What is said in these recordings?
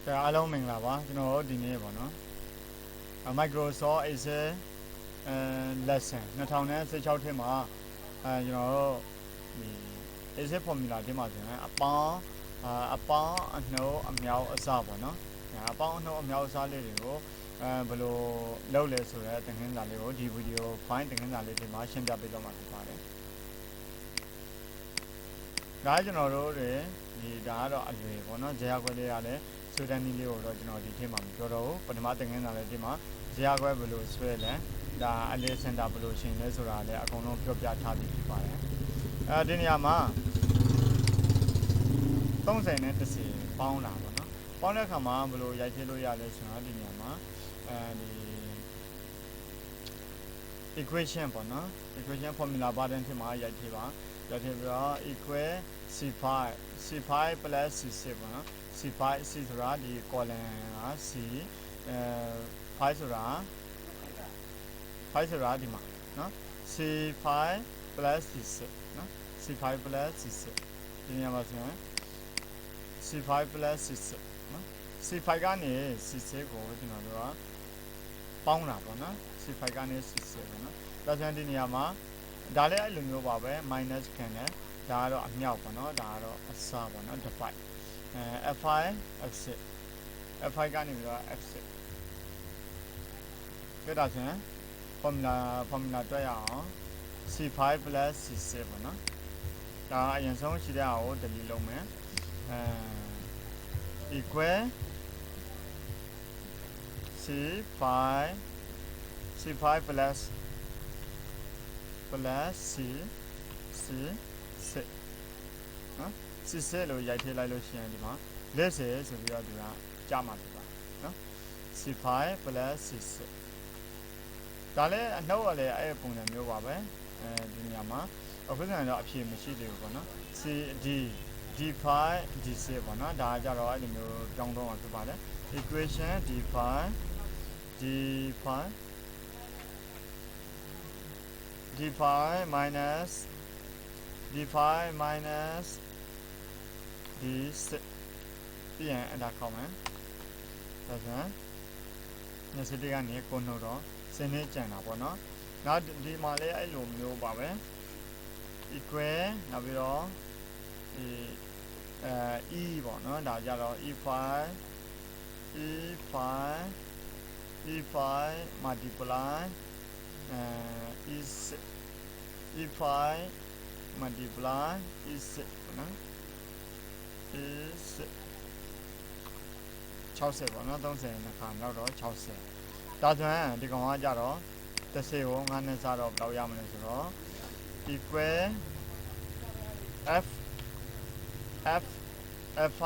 အားလုံးမင်္ဂလာပါကျွန်တော်တို့ဒီနေ့ပေါ့နော် Microsoft Excel lesson 2016ထဲမှာကျွန်တော်တို့ဒီ Excel formula ထဲမှာဆိုရင်အပေါင်းအနှုတ်အမြောက်အစပေါ့နော်အပေါင်းအနှုတ်အမြောက်အစလေးတွေကိုဘယ်လိုလုပ်လဲဆိုတဲ့သင်ခန်းစာလေးကိုဒီဗီဒီယိုဖိုင်သင်ခန်းစာလေးဒီမှာရှင်းပြပေးတော့မှာဖြစ်ပါတယ်ဒါကျွန်တော်တို့တွေဒီဒါကတော့အလွယ်ပေါ့နော်ဇေယျခွဲလေးရလဲဆွဲတန်းနည်းလေးကိုတော့ကျွန်တော်ဒီထဲမှာမပြောတော့ဘူးပထမသင်ခန်းစာလေးဒီမှာဇေယျခွဲဘယ်လိုဆွဲလဲဒါအလေးစင်တာဘယ်လိုရှင်းလဲဆိုတာလည်းအကုန်လုံးပြောပြထားပြီးဖြစ်ပါတယ်ဒီနေရာမှာ30နဲ့10ပေါင်းတာပေါ့နော်ပေါင်းတဲ့အခါမှာဘယ်လိုရိုက်ထည့်လို့ရလဲဆိုတော့ဒီနေရာမှာဒီ equation ပေါ့နော် equation formula button ထဲမှာရိုက်ထည့်ပါရိုက်ထည့်ပြီးတော့ equal c5 plus c6 ပေါ့နော်c5 c ဆိုတာဒီ column က c 5ဆိုတာဒီမှာနော် c5 plus c6 နော် c5 plus c6 ဒီနေရာမှာဆိုရင် c5 plus c6 နော် c5 ကနေ c6 ကိုကျွန်တော်တို့ကပေါင်းတာပေါ့နော် c5 ကနေ c6 ပေါ့နော်ဒါဆိုရင်ဒီနေရာမှာဒါလည်းအဲ့လိုမျိုးပါပဲ minus ခံတယ်ဒါကတော့အမြောက်ပေါ့နော်ဒါကတော့အစပေါ့နော် divide f5 f6 f5 ကနေပြီးတော့ f6 ပြတာဆိုရင် formula တွက်ရအောင် c5 plus c6 ပေါ့နော်ဒါအရင်ဆုံးရှိတဲ့အောင် delete လုပ်မယ်equal c5 plus c6 နော် c6 လို့ရိုက်ထည့်လိုက်လို့ရှိရင်ဒီမှာ40ဆိုပြီးတော့ဒီကကြာမှာဖြစ်ပါနော် c5 plus c6 ဒါလည်းအနှုတ်ကလည်းအဲ့ပုံစံမျိုးပါပဲဒီနေရာမှာအခုဆိုရင်တော့အဖြေမရှိသေးဘူးပေါ့နော် d5 d6 ပေါ့နော်ဒါကြတော့အဲ့လိုမျိုးကြောင်းတော့မှာဖြစ်ပါတယ် equation d5 minus d5 minus d6 ပြီးရင်အဲ့ဒါခေါက်မယ်ဒါဆိုရင်20ကနေကိုနှုတ်တော့စနေကြံတာပေါ့နော်နောက်ဒီမှာလည်းအဲ့လိုမျိုးပါပဲ equal နောက်ပြီးတော့ဒီe ပေါ့နော်ဒါကြတော့e5 multiply e5 multiply e6 နော်e6 60ပေါ့နော်30နှစ်ခါနောက်တော့60ဒါဆိုရင်ဒီကောင်ကကြတော့30ကို9နဲ့စားတော့ဘယ်လောက်ရမလဲဆိုတော့ equal f5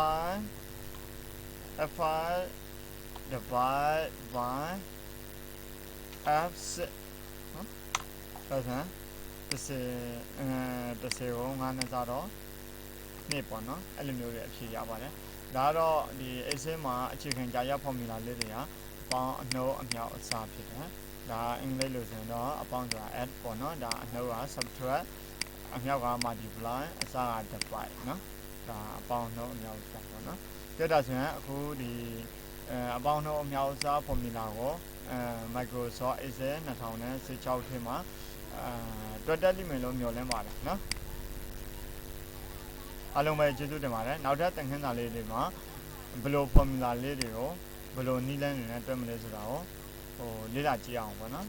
divide by f6 နော်ဒါဆိုရင်30ကို9နဲ့စားတော့နေ့ပေါ့နော်အဲ့လိုမျိုးတွေအဖြေရပါတယ်ဒါတော့ဒီ Excel မှာအခြေခံကြာရ formula လေးတွေကပေါင်းအနှုတ်အမြောက်အစားဖြစ်တယ်ဒါအင်္ဂလိပ်လိုဆိုရင်တော့အပေါင်းဆိုတာ add ပေါ့နော်ဒါအနှုတ်က subtract အမြောက်က multiply အစားက divide နော်ဒါအပေါင်းအနှုတ်အမြောက်အစားပေါ့နော်ကြည့်တာဆိုရင်အခုဒီအပေါင်းအနှုတ်အမြောက်အစား formula ကိုMicrosoft Excel 2016ထဲမှာတွက်တက်လိမ့်မယ်လို့မျှော်လင့်ပါတယ်နော်အားလုံးပဲကျေးဇူးတင်ပါတယ်နောက်ထပ်သင်ခန်းစာလေးတွေမှာဘယ်လို formula လေးတွေကိုဘယ်လိုနည်းလမ်းတွေနဲ့တွက်မလဲဆိုတာကိုလေ့လာကြည့်အောင်ပေါ့နော်